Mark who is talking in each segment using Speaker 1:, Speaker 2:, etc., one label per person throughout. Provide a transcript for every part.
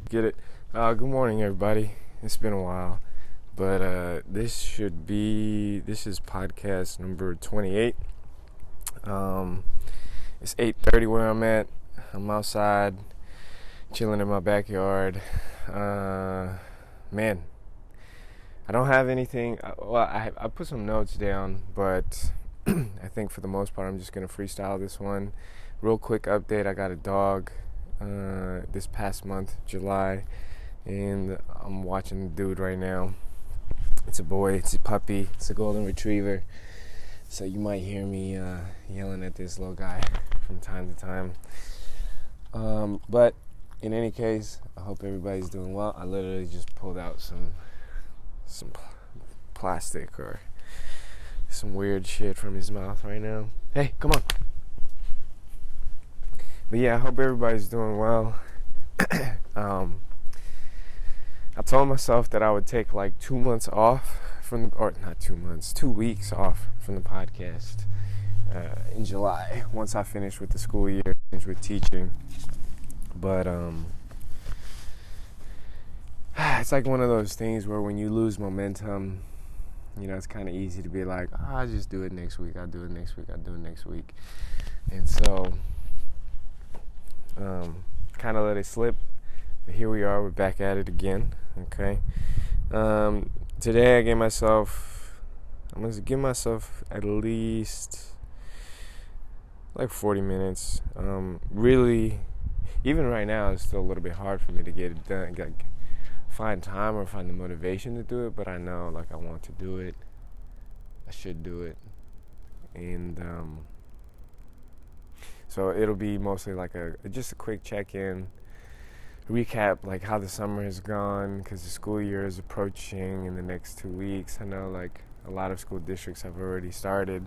Speaker 1: Get it? Good morning, everybody. It's been a while, but this is podcast number 28. It's 8:30 where I'm at. I'm outside, chilling in my backyard. Man, I don't have anything. I put some notes down, but I think for the most part, I'm just gonna freestyle this one. Real quick update: I got a dog this past month, July, and I'm watching the dude right now. It's a boy, it's a puppy, it's a golden retriever. So you might hear me yelling at this little guy from time to time. But in any case, I hope everybody's doing well. I literally just pulled out some plastic or some weird shit from his mouth right now. Hey, come on. But yeah, I hope everybody's doing well. I told myself that I would take like 2 months off not 2 months, 2 weeks off from the podcast in July, once I finish with the school year, finish with teaching. But it's like one of those things where when you lose momentum, it's kind of easy to be like, I'll just do it next week, I'll do it next week. And so kind of let it slip. But here we are, we're back at it again. Okay. Today I'm going to give myself at least like 40 minutes. Really, even right now, it's still a little bit hard for me to get it done, find time or find the motivation to do it, but I know like I want to do it. I should do it. And so it'll be mostly like just a quick check-in, recap like how the summer has gone, because the school year is approaching in the next 2 weeks. I know like a lot of school districts have already started,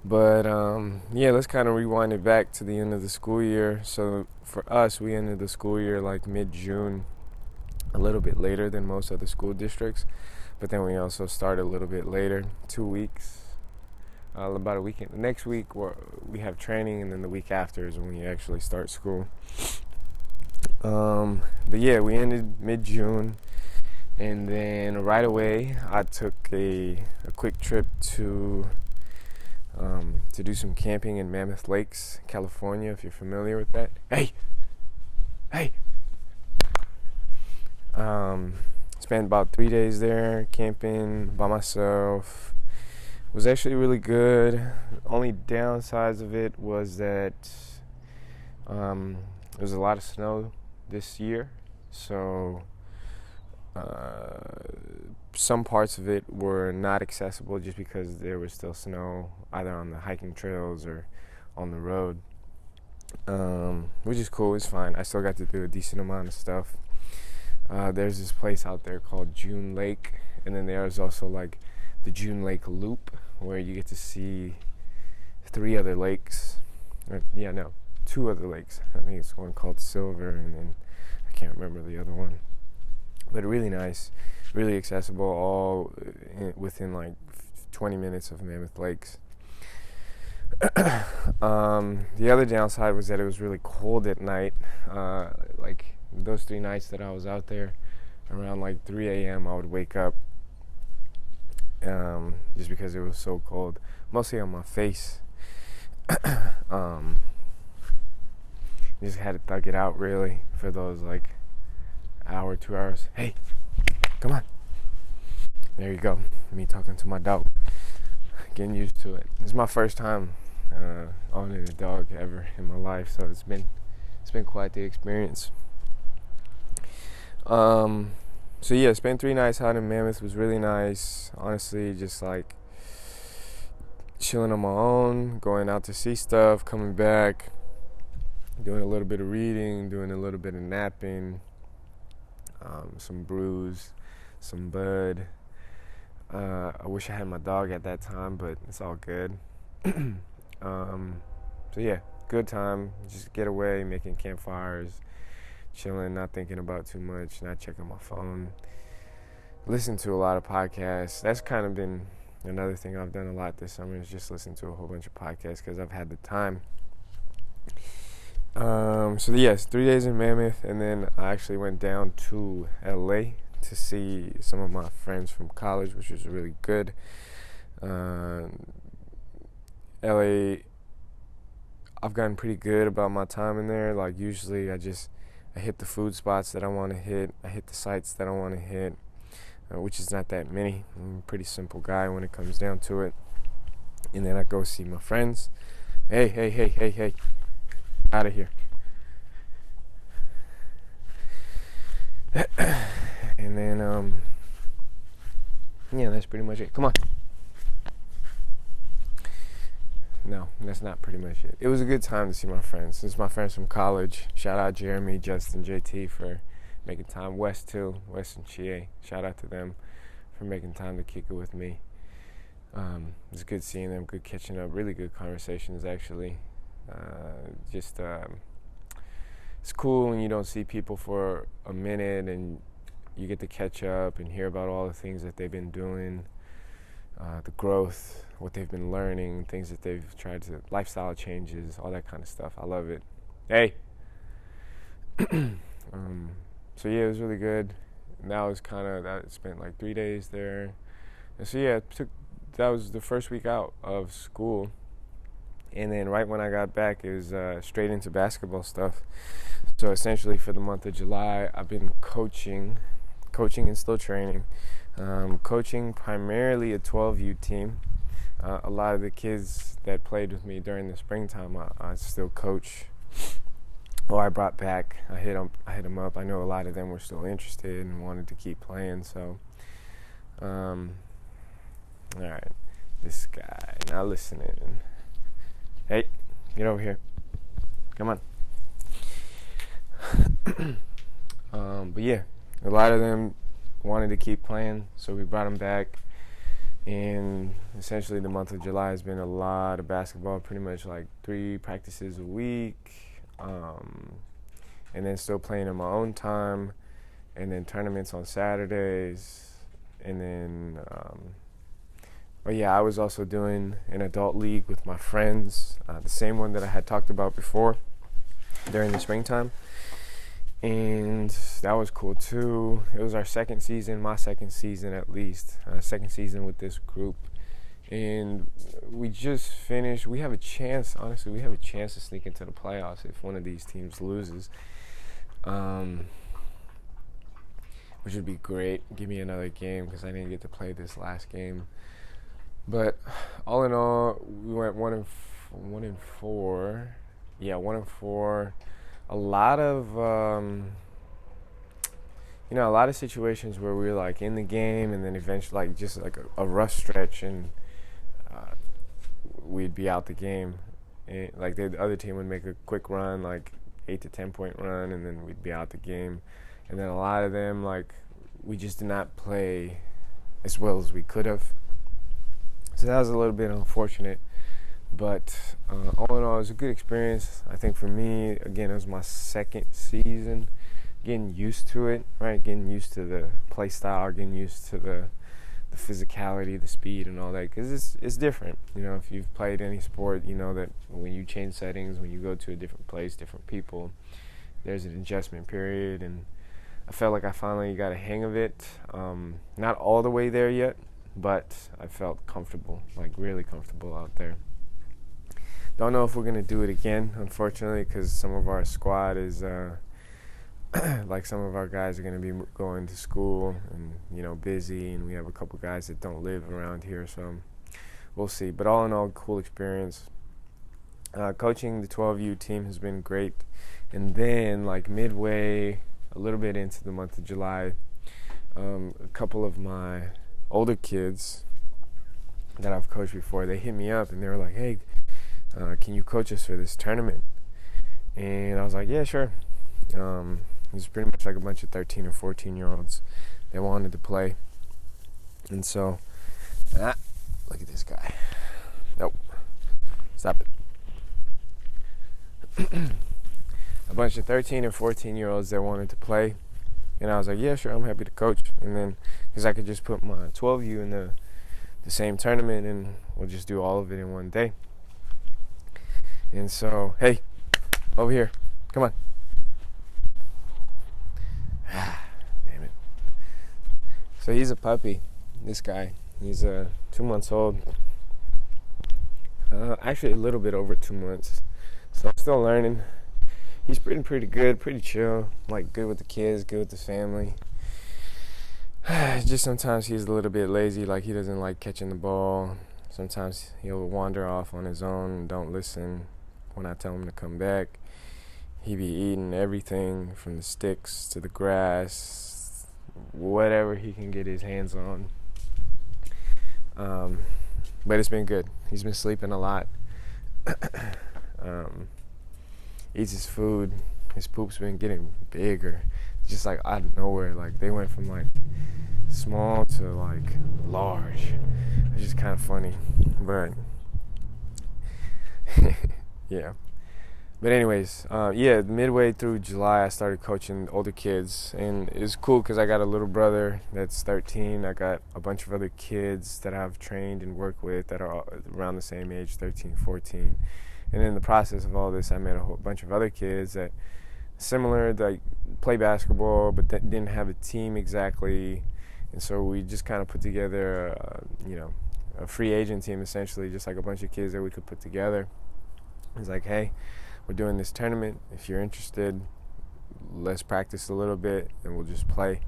Speaker 1: but let's kind of rewind it back to the end of the school year. So for us, we ended the school year like mid-June, a little bit later than most other school districts, but then we also started a little bit later, 2 weeks, about a weekend. The next week we have training, and then the week after is when we actually start school. But yeah, we ended mid-June, and then right away I took a quick trip to do some camping in Mammoth Lakes, California, if you're familiar with that. Hey! Spent about 3 days there camping by myself. It was actually really good. Only downsides of it was that there was a lot of snow this year, so some parts of it were not accessible just because there was still snow either on the hiking trails or on the road, which is cool. It's fine. I still got to do a decent amount of stuff. There's this place out there called June Lake, and then there's also like the June Lake Loop, where you get to see 2 other lakes. I think it's one called Silver, and then I can't remember the other one. But really nice, really accessible, all within like 20 minutes of Mammoth Lakes. The other downside was that it was really cold at night. Like those 3 nights that I was out there, around like 3 a.m. I would wake up just because it was so cold, mostly on my face. Just had to thug it out really for those like hour, 2 hours. Hey, come on. There you go. Me talking to my dog. Getting used to it. It's my first time owning a dog ever in my life, so it's been quite the experience. So yeah, spent 3 nights out in Mammoth. It was really nice. Honestly, just like chilling on my own, going out to see stuff, coming back, doing a little bit of reading, doing a little bit of napping, some brews, some bud. I wish I had my dog at that time, but it's all good. So yeah, good time. Just get away, making campfires, chilling, not thinking about too much, not checking my phone. Listen to a lot of podcasts. That's kind of been another thing I've done a lot this summer, is just listen to a whole bunch of podcasts because I've had the time. So yes, 3 days in Mammoth, and then I actually went down to LA to see some of my friends from college, which was really good. Uh, LA, I've gotten pretty good about my time in there. Like usually, I hit the food spots that I want to hit. I hit the sites that I want to hit, which is not that many. I'm a pretty simple guy when it comes down to it. And then I go see my friends. Hey, hey, hey, hey, hey, out of here. And then, yeah, that's pretty much it. Come on. No, that's not pretty much it. It was a good time to see my friends. It's my friends from college. Shout out Jeremy, Justin, JT for making time. West too, West and Chie. Shout out to them for making time to kick it with me. It's good seeing them, good catching up, really good conversations actually. It's cool when you don't see people for a minute and you get to catch up and hear about all the things that they've been doing, the growth, what they've been learning, things that they've tried to, lifestyle changes, all that kind of stuff. I love it. Hey! So yeah, it was really good. And that was I spent like 3 days there. And so yeah, that was the first week out of school. And then right when I got back, it was straight into basketball stuff. So essentially for the month of July, I've been coaching and still training. Coaching primarily a 12U team. A lot of the kids that played with me during the springtime, I still coach. Or I brought back. I hit them up. I know a lot of them were still interested and wanted to keep playing. So, all right, this guy not listening. Hey, get over here. Come on. But yeah, a lot of them wanted to keep playing, so we brought them back. And essentially the month of July has been a lot of basketball, pretty much like 3 practices a week. And then still playing in my own time, and then tournaments on Saturdays. And then, I was also doing an adult league with my friends, the same one that I had talked about before during the springtime. And that was cool too. It was our second season, my second season at least, second season with this group. And we just finished. We have a chance, honestly, to sneak into the playoffs if one of these teams loses, which would be great. Give me another game because I didn't get to play this last game. But all in all, we went 1-4. Yeah, 1-4. A lot of situations where we were like in the game and then eventually like just like a rough stretch and we'd be out the game. And, like the other team would make a quick run, like 8 to 10 point run, and then we'd be out the game. And then a lot of them, like, we just did not play as well as we could have. So that was a little bit unfortunate. But all in all, it was a good experience. I think for me, again, it was my second season. Getting used to it, right? Getting used to the play style, getting used to the physicality, the speed, and all that. Because it's different. You know, if you've played any sport, you know that when you change settings, when you go to a different place, different people, there's an adjustment period. And I felt like I finally got a hang of it. Not all the way there yet, but I felt comfortable, like really comfortable out there. Don't know if we're going to do it again, unfortunately, because some of our squad is, like some of our guys are going to be going to school and, you know, busy, and we have a couple guys that don't live around here, so we'll see. But all in all, cool experience. Coaching the 12U team has been great. And then, like midway, a little bit into the month of July, a couple of my older kids that I've coached before, they hit me up and they were like, hey, can you coach us for this tournament? And I was like, yeah, sure. It was pretty much like a bunch of 13 or 14 year olds that wanted to play. And so, look at this guy. Nope. Stop it. A bunch of 13 and 14 year olds that wanted to play. And I was like, yeah, sure, I'm happy to coach. And then, because I could just put my 12U in the same tournament and we'll just do all of it in one day. And so, hey, over here. Come on. Damn it. So he's a puppy, this guy. He's 2 months old. Actually, a little bit over 2 months. So I'm still learning. He's pretty good, pretty chill. Like, good with the kids, good with the family. Just sometimes he's a little bit lazy. Like, he doesn't like catching the ball. Sometimes he'll wander off on his own and don't listen when I tell him to come back. He be eating everything from the sticks to the grass, whatever he can get his hands on. But it's been good. He's been sleeping a lot. Eats his food. His poop's been getting bigger. Just like out of nowhere. Like, they went from like small to like large. It's just kind of funny. But yeah. But anyways, midway through July, I started coaching older kids, and it's cool because I got a little brother that's 13. I got a bunch of other kids that I've trained and worked with that are around the same age, 13, 14. And in the process of all this, I met a whole bunch of other kids that similar, like, play basketball, but that didn't have a team exactly. And so we just kind of put together, a free agent team, essentially, just like a bunch of kids that we could put together. It's like, hey, we're doing this tournament. If you're interested, let's practice a little bit and we'll just play.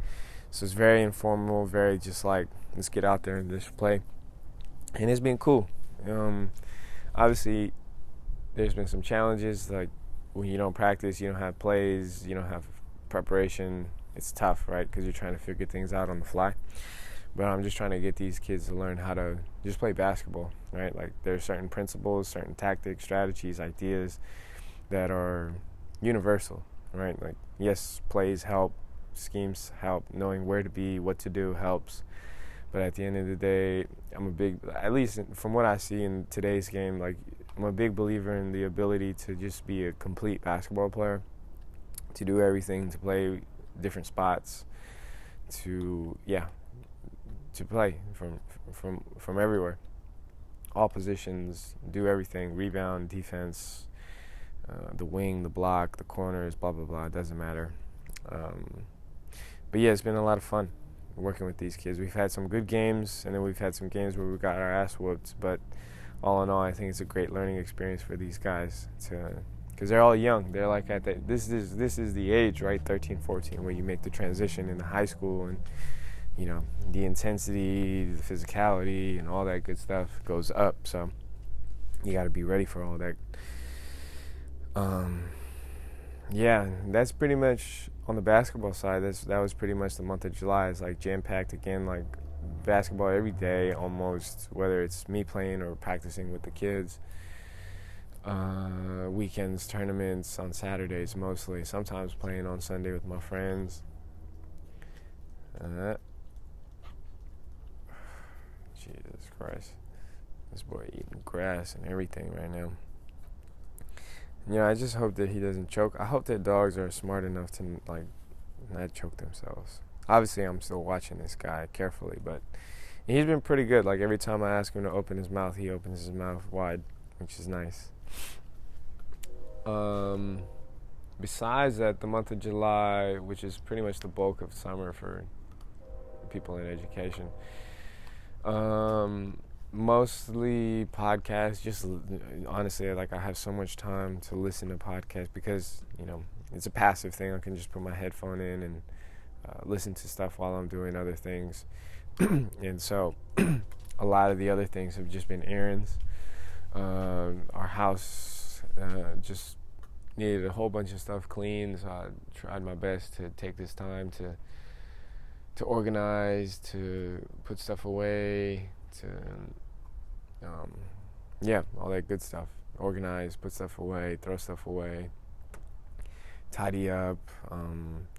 Speaker 1: So it's very informal, very just like, let's get out there and just play. And it's been cool. Obviously, there's been some challenges, like when you don't practice, you don't have plays, you don't have preparation. It's tough, right? Because you're trying to figure things out on the fly. But I'm just trying to get these kids to learn how to just play basketball, right? Like, there are certain principles, certain tactics, strategies, ideas that are universal, right? Like, yes, plays help, schemes help, knowing where to be, what to do helps. But at the end of the day, at least from what I see in today's game, like, I'm a big believer in the ability to just be a complete basketball player, to do everything, to play different spots, to play from everywhere, all positions, do everything, rebound, defense, the wing, the block, the corners, blah, blah, blah, it doesn't matter. But yeah, it's been a lot of fun working with these kids. We've had some good games, and then we've had some games where we got our ass whooped, but all in all, I think it's a great learning experience for these guys, because they're all young. They're like this is the age, right, 13, 14, where you make the transition into high school, and the intensity, the physicality, and all that good stuff goes up. So you got to be ready for all that. That's pretty much on the basketball side. That was pretty much the month of July. It's like jam-packed again, like basketball every day almost, whether it's me playing or practicing with the kids. Weekends, tournaments on Saturdays mostly. Sometimes playing on Sunday with my friends. Jesus Christ. This boy eating grass and everything right now. I just hope that he doesn't choke. I hope that dogs are smart enough to, like, not choke themselves. Obviously, I'm still watching this guy carefully, but he's been pretty good. Like, every time I ask him to open his mouth, he opens his mouth wide, which is nice. Besides that, the month of July, which is pretty much the bulk of summer for people in education, mostly podcasts. Just honestly, like, I have so much time to listen to podcasts because it's a passive thing. I can just put my headphone in and listen to stuff while I'm doing other things. And so a lot of the other things have just been errands. Our house just needed a whole bunch of stuff cleaned, so I tried my best to take this time to organize, to put stuff away, to all that good stuff. Organize, put stuff away, throw stuff away, tidy up.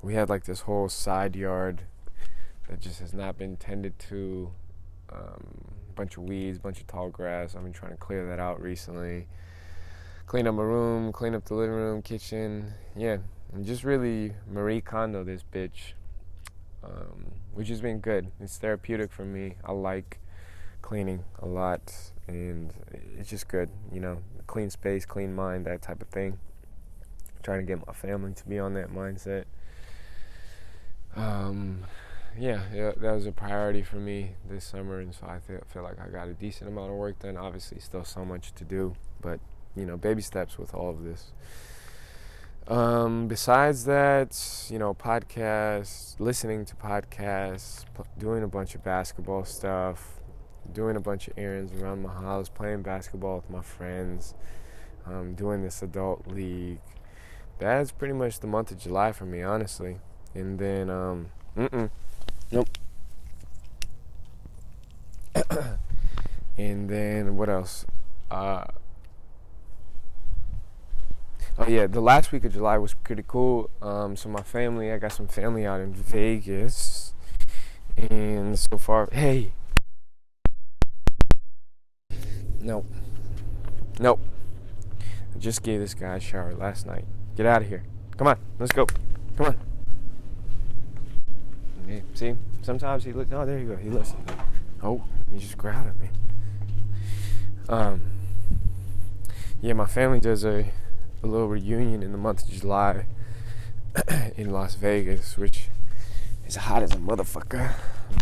Speaker 1: We had like this whole side yard that just has not been tended to. A bunch of weeds, bunch of tall grass. I've been trying to clear that out recently. Clean up my room, clean up the living room, kitchen. Yeah, and just really Marie Kondo this bitch, which has been good. It's therapeutic for me. I like cleaning a lot, and it's just good. Clean space, clean mind, that type of thing. trying to get my family to be on that mindset. Yeah, that was a priority for me this summer, and so I feel like I got a decent amount of work done. Obviously, still so much to do, but baby steps with all of this. Besides that, podcasts, listening to podcasts, doing a bunch of basketball stuff, doing a bunch of errands around my house, playing basketball with my friends, doing this adult league. That's pretty much the month of July for me, honestly. And then, nope. And then what else? Oh yeah, the last week of July was pretty cool. So I got some family out in Vegas, and so far, hey, nope. I just gave this guy a shower last night. Get out of here. Come on, let's go. Come on. Okay, see, sometimes he looks. Oh, there you go. He listens. Oh, he just growled at me. Yeah, my family does a little reunion in the month of July in Las Vegas, which is hot as a motherfucker,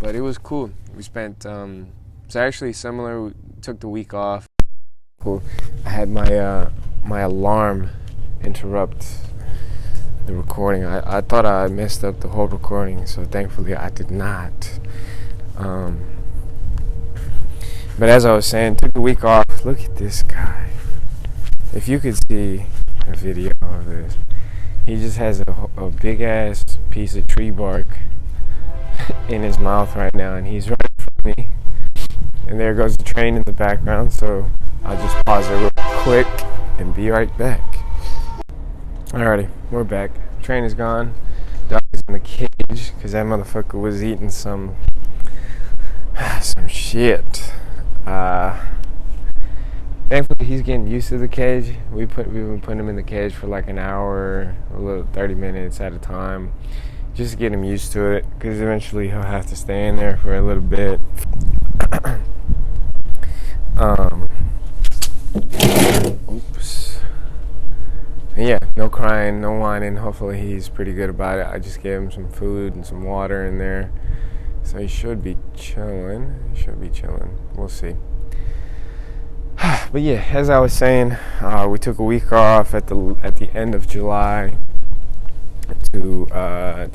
Speaker 1: but it was cool. We spent it's actually similar. We took the week off. Cool. I had my alarm interrupt the recording. I thought I messed up the whole recording, so thankfully I did not. But as I was saying, took the week off. Look at this guy. If you could see a video of this, he just has a big ass piece of tree bark in his mouth right now, and he's running from me. And there goes the train in the background, so I'll just pause it real quick and be right back. Alrighty, we're back. Train is gone. Dog is in the cage because that motherfucker was eating some shit. Thankfully, he's getting used to the cage. We've been putting him in the cage for like an hour, a little 30 minutes at a time, just to get him used to it. Because eventually he'll have to stay in there for a little bit. Oops. Yeah, no crying, no whining. Hopefully he's pretty good about it. I just gave him some food and some water in there, so he should be chilling. We'll see. But yeah, as I was saying, we took a week off at the end of July to go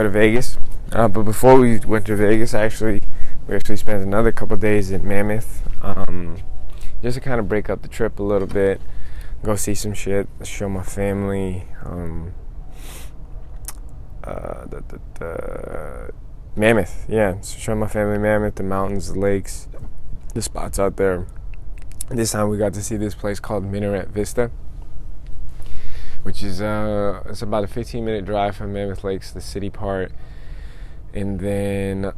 Speaker 1: to Vegas. But before we went to Vegas, we actually spent another couple days in Mammoth, just to kind of break up the trip a little bit, go see some shit, show my family. Mammoth, yeah, so show my family Mammoth, the mountains, the lakes, the spots out there. This time we got to see this place called Minaret Vista, which is it's about a 15-minute drive from Mammoth Lakes, the city part. And then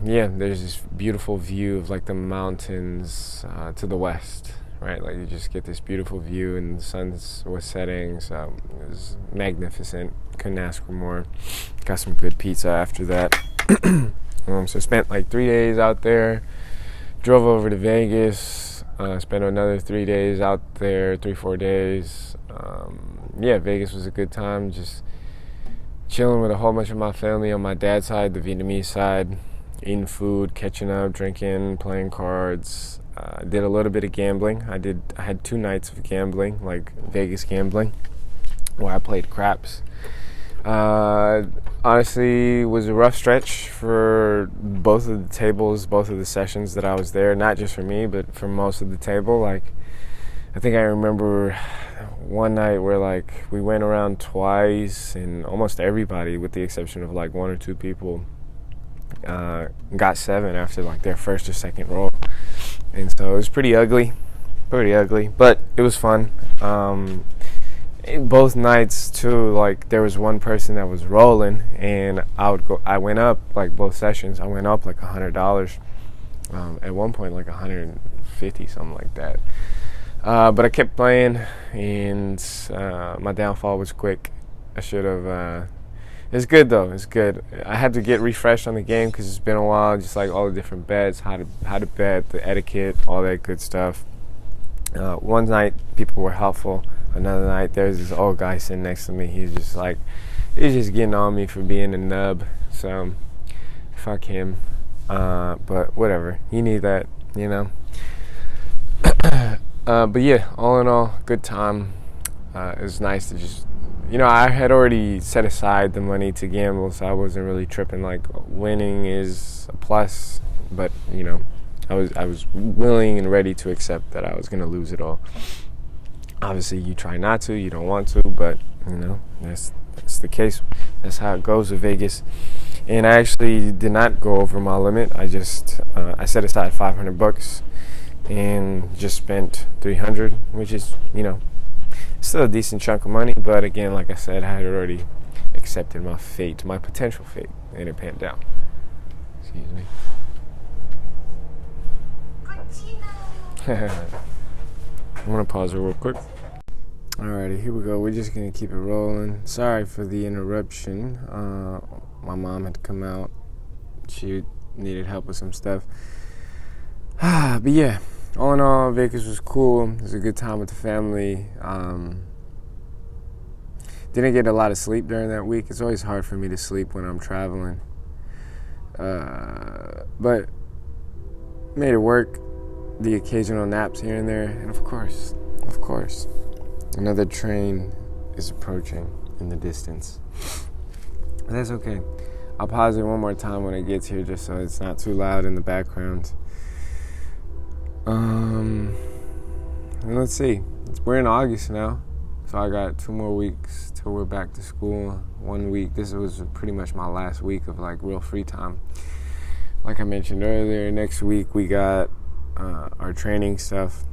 Speaker 1: there's this beautiful view of like the mountains to the west, right? Like you just get this beautiful view, and the sun was setting, so it was magnificent. Couldn't ask for more. Got some good pizza after that. So spent like 3 days out there. Drove over to Vegas, spent another 3 days out there, 3-4 days. Vegas was a good time, just chilling with a whole bunch of my family on my dad's side, the Vietnamese side, eating food, catching up, drinking, playing cards. Did a little bit of gambling. I had 2 nights of gambling, like Vegas gambling, where I played craps. Honestly, it was a rough stretch for both of the tables, both of the sessions that I was there. Not just for me, but for most of the table. Like, I think I remember one night where like we went around twice, and almost everybody, with the exception of like 1 or 2 people, got 7 after like their first or second roll. And so it was pretty ugly, but it was fun. Both nights too, like there was one person that was rolling, and I went up, like both sessions, I went up like $100. At one point like 150, something like that. But I kept playing, and my downfall was quick. I should have. It's good though. It's good. I had to get refreshed on the game because it's been a while. Just like all the different bets, how to bet, the etiquette, all that good stuff. One night people were helpful. another night, there's this old guy sitting next to me. He's just getting on me for being a nub. So, fuck him. But whatever. You need that, you know. But yeah, all in all, good time. It was nice to just, I had already set aside the money to gamble, so I wasn't really tripping. Like, winning is a plus, but I was willing and ready to accept that I was gonna lose it all. Obviously, you try not to, you don't want to, but that's the case. That's how it goes with Vegas. And I actually did not go over my limit. I just I set aside $500 and just spent $300, which is still a decent chunk of money. But again, like I said, I had already accepted my fate, my potential fate, and it panned out. Excuse me. I'm gonna pause it real quick. Alrighty, here we go. We're just gonna keep it rolling. Sorry for the interruption. My mom had come out. She needed help with some stuff. But yeah, all in all, Vegas was cool. It was a good time with the family. Didn't get a lot of sleep during that week. It's always hard for me to sleep when I'm traveling. But made it work. The occasional naps here and there. And of course, another train is approaching in the distance. But that's okay. I'll pause it one more time when it gets here just so it's not too loud in the background. And let's see. We're in August now. So I got 2 more weeks till we're back to school. 1 week. This was pretty much my last week of real free time. Like I mentioned earlier, next week we got our training stuff.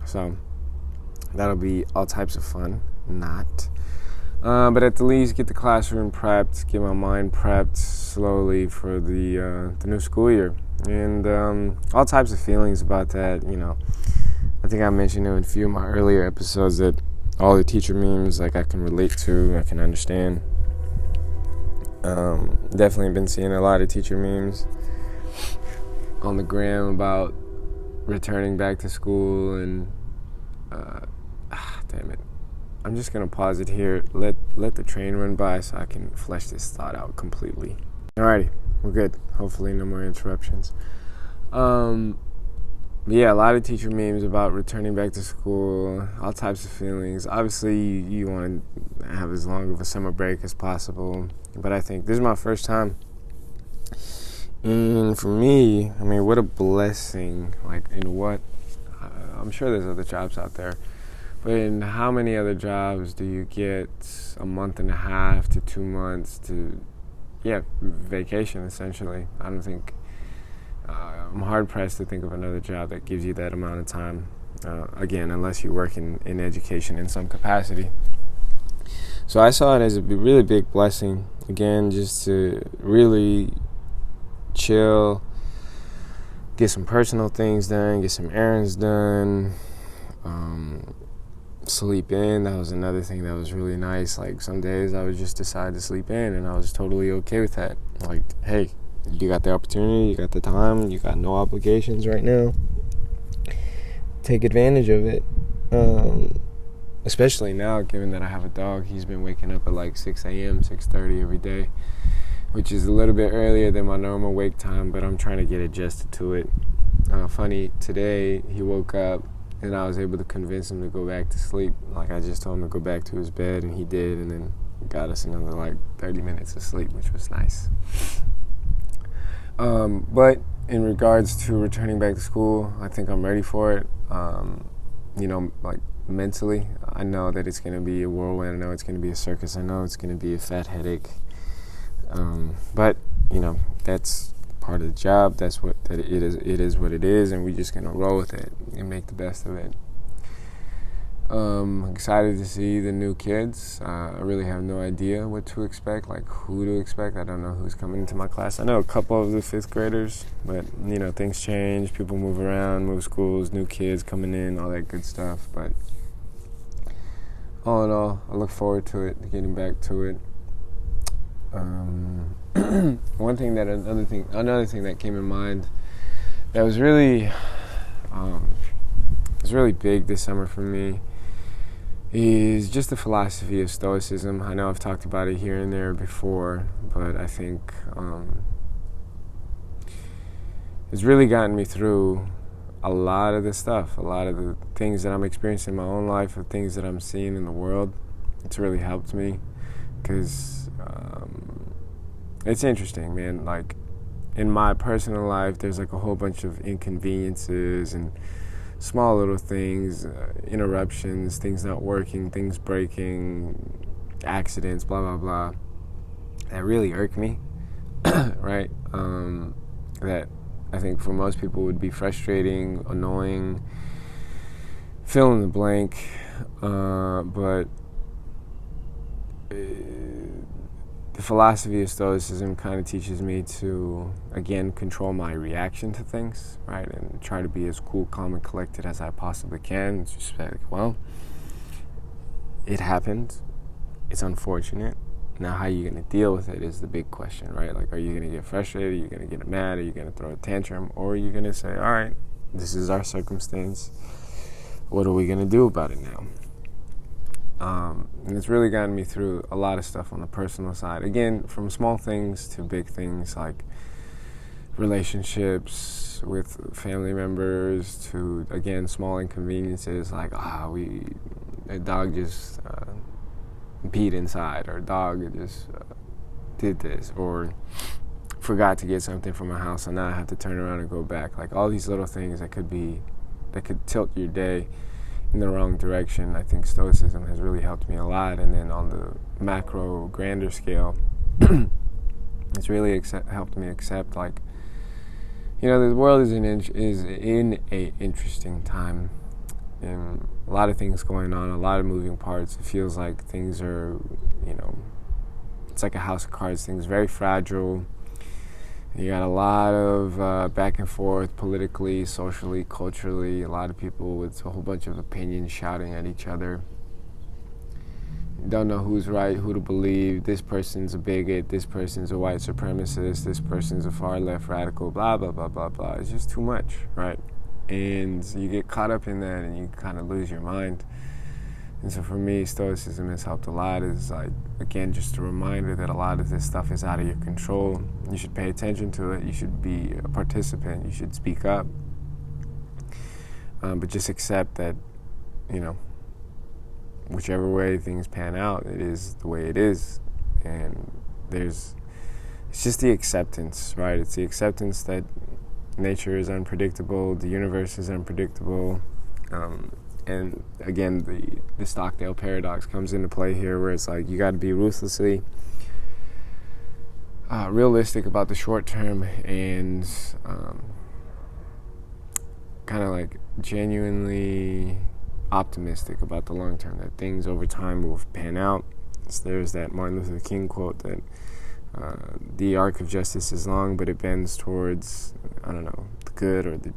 Speaker 1: So that'll be all types of fun. But at the least get the classroom prepped, get my mind prepped slowly for the new school year. And all types of feelings about that, I think I mentioned in a few of my earlier episodes that all the teacher memes I can relate to, I can understand. Definitely been seeing a lot of teacher memes on the gram about returning back to school and damn it. I'm just gonna pause it here, let the train run by so I can flesh this thought out completely. Alrighty, we're good. Hopefully no more interruptions. But yeah, a lot of teacher memes about returning back to school, all types of feelings. Obviously, you want to have as long of a summer break as possible, but I think this is my first time. And for me, what a blessing. I'm sure there's other jobs out there, but in how many other jobs do you get a month and a half to 2 months to, vacation essentially? I don't think, I'm hard pressed to think of another job that gives you that amount of time. Again, unless you work in education in some capacity. So I saw it as a really big blessing, again, just to really chill, get some personal things done, get some errands done, sleep in. That was another thing that was really nice. Some days I would just decide to sleep in, and I was totally okay with that. Hey, you got the opportunity, you got the time, you got no obligations right now. Take advantage of it. Especially now, given that I have a dog. He's been waking up at 6 a.m., 6:30 every day, which is a little bit earlier than my normal wake time, but I'm trying to get adjusted to it. Funny, today he woke up and I was able to convince him to go back to sleep. I just told him to go back to his bed, and he did, and then got us another 30 minutes of sleep, which was nice. But in regards to returning back to school, I think I'm ready for it. Mentally, I know that it's going to be a whirlwind. I know it's going to be a circus. I know it's going to be a fat headache. But that's part of the job. That's what that it is. It is what it is, and we're just going to roll with it and make the best of it. Excited to see the new kids. I really have no idea what to expect, who to expect. I don't know who's coming into my class. I know a couple of the 5th graders, but things change. People move around, move schools, new kids coming in, all that good stuff. But all in all, I look forward to it, getting back to it. Another thing that came in mind that was really big this summer for me is just the philosophy of Stoicism. I know I've talked about it here and there before, but I think it's really gotten me through a lot of the stuff, a lot of the things that I'm experiencing in my own life, the things that I'm seeing in the world. It's really helped me because it's interesting, man. Like, in my personal life, there's like a whole bunch of inconveniences and small little things, interruptions, things not working, things breaking, accidents, blah, blah, blah, that really irk me, right? That I think for most people would be frustrating, annoying, fill in the blank, but the philosophy of Stoicism kind of teaches me to, again, control my reaction to things, right? And try to be as cool, calm, and collected as I possibly can. It's just like, well, it happened. It's unfortunate. Now, how are you going to deal with it is the big question, right? Like, are you going to get frustrated? Are you going to get mad? Are you going to throw a tantrum? Or are you going to say, all right, this is our circumstance. What are we going to do about it now? And it's really gotten me through a lot of stuff on the personal side. Again, from small things to big things like relationships with family members to, again, small inconveniences like, a dog just peed inside, or a dog just did this, or forgot to get something from my house and now I have to turn around and go back. Like, all these little things that could tilt your day in the wrong direction. I think Stoicism has really helped me a lot. And then on the macro, grander scale, it's really helped me accept, like, the world is in a interesting time, and a lot of things going on, a lot of moving parts. It feels like things are, it's like a house of cards. Things very fragile. You got a lot of back and forth politically, socially, culturally, a lot of people with a whole bunch of opinions shouting at each other. You don't know who's right, who to believe. This person's a bigot, this person's a white supremacist, this person's a far left radical, blah, blah, blah, blah, blah. It's just too much, right? And you get caught up in that and you kind of lose your mind. And so for me, Stoicism has helped a lot. It's like, again, just a reminder that a lot of this stuff is out of your control. You should pay attention to it. You should be a participant. You should speak up. But just accept that, whichever way things pan out, it is the way it is. And it's just the acceptance, right? It's the acceptance that nature is unpredictable, the universe is unpredictable. And again, the Stockdale paradox comes into play here, where it's like you got to be ruthlessly realistic about the short term and kind of like genuinely optimistic about the long term, that things over time will pan out. So there's that Martin Luther King quote that the arc of justice is long, but it bends towards, the good or the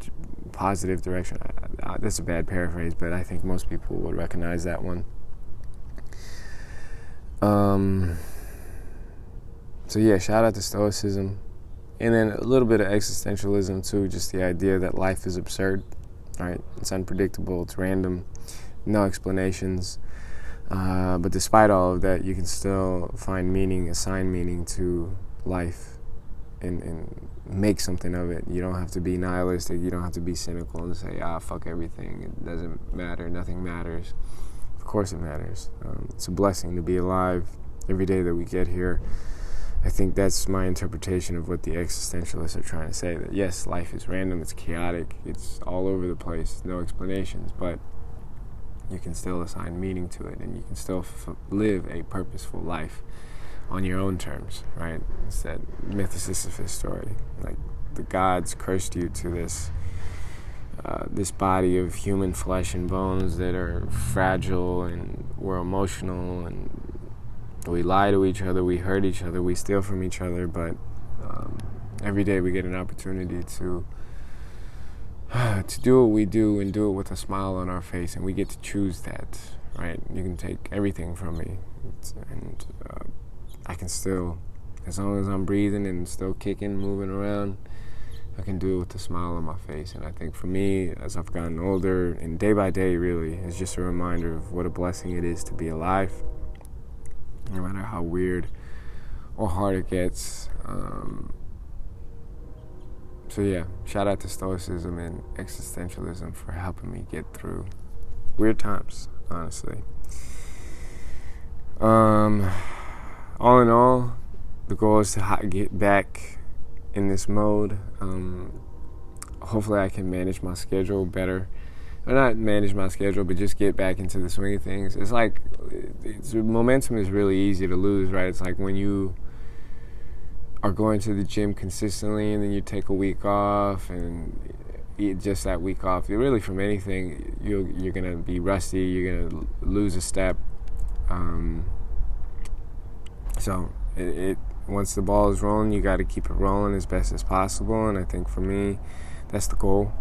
Speaker 1: positive direction. That's a bad paraphrase, but I think most people would recognize that one. So yeah, shout out to Stoicism. And then a little bit of existentialism too, just the idea that life is absurd, right? It's unpredictable, it's random, no explanations. But despite all of that, you can still find meaning, assign meaning to life, and make something of it. You don't have to be nihilistic. You don't have to be cynical and say, fuck everything. It doesn't matter. Nothing matters. Of course it matters. It's a blessing to be alive every day that we get here. I think that's my interpretation of what the existentialists are trying to say, that yes, life is random, it's chaotic, it's all over the place, no explanations, but you can still assign meaning to it, and you can still live a purposeful life on your own terms, right? It's that myth of Sisyphus story. Like, the gods cursed you to this body of human flesh and bones that are fragile, and we're emotional, and we lie to each other, we hurt each other, we steal from each other, but every day we get an opportunity to do what we do and do it with a smile on our face, and we get to choose that, right? You can take everything from me, and I can still, as long as I'm breathing and still kicking, moving around, I can do it with a smile on my face. And I think for me, as I've gotten older, and day by day really, it's just a reminder of what a blessing it is to be alive, no matter how weird or hard it gets. So yeah, shout out to Stoicism and existentialism for helping me get through weird times, honestly. All in all, the goal is to get back in this mode. Hopefully I can manage my schedule better. Or not manage my schedule, but just get back into the swing of things. It's like, momentum is really easy to lose, right? It's like when you are going to the gym consistently and then you take a week off, and just that week off, really from anything, you're going to be rusty, you're going to lose a step. So once the ball is rolling, you got to keep it rolling as best as possible, and I think for me, that's the goal,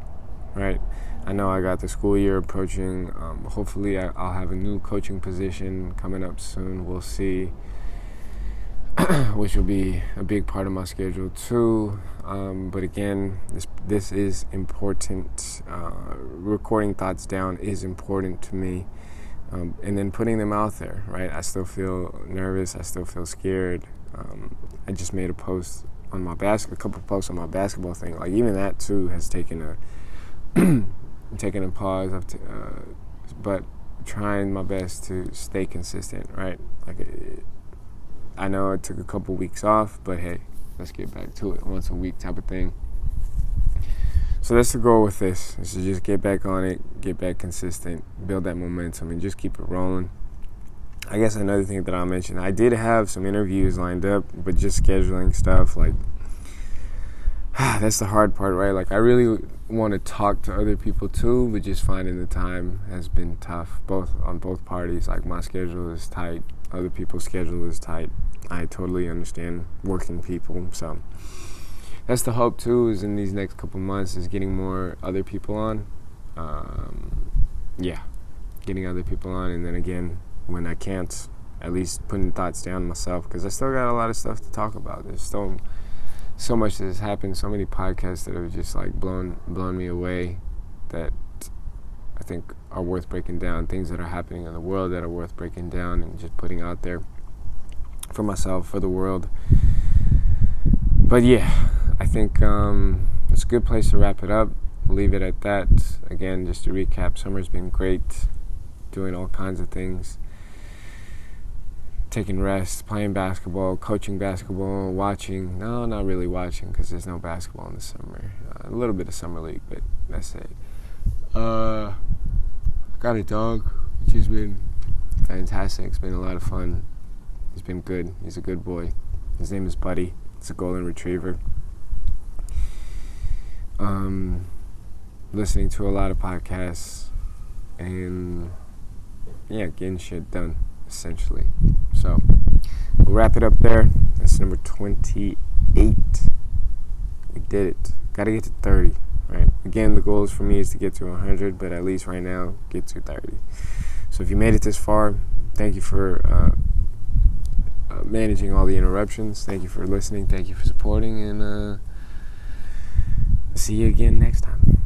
Speaker 1: right? I know I got the school year approaching. Hopefully I'll have a new coaching position coming up soon. We'll see. Which will be a big part of my schedule too. But again, this is important. Recording thoughts down is important to me. And then putting them out there, right? I still feel nervous. I still feel scared. I just made a couple posts on my basketball thing. Like even that too has taken a pause. But trying my best to stay consistent, right? I know it took a couple weeks off, but hey, let's get back to it. Once a week type of thing. So that's the goal with this, is to just get back on it, get back consistent, build that momentum, and just keep it rolling. I guess another thing that I'll mention, I did have some interviews lined up, but just scheduling stuff, that's the hard part, right? Like, I really want to talk to other people too, but just finding the time has been tough, on both parties. Like, my schedule is tight, other people's schedule is tight. I totally understand working people, so that's the hope too, is in these next couple months is getting more other people on. Getting other people on, and then again, when I can't, at least putting thoughts down myself, because I still got a lot of stuff to talk about. There's still so much that has happened, so many podcasts that have just like blown me away, that I think are worth breaking down, things that are happening in the world that are worth breaking down and just putting out there for myself, for the world. But yeah, I think it's a good place to wrap it up. We'll leave it at that. Again, just to recap, summer's been great, doing all kinds of things, taking rest, playing basketball, coaching basketball, watching. No, not really watching, because there's no basketball in the summer. A little bit of summer league, but that's it. Got a dog, which has been fantastic. It's been a lot of fun. He's been good. He's a good boy. His name is Buddy. It's a golden retriever. Listening to a lot of podcasts and getting shit done, essentially. So we'll wrap it up there. That's number 28. We did it. Got to get to 30, right? Again, the goal is for me is to get to 100, but at least right now, get to 30. So if you made it this far, thank you for managing all the interruptions. Thank you for listening. Thank you for supporting, and see you again next time.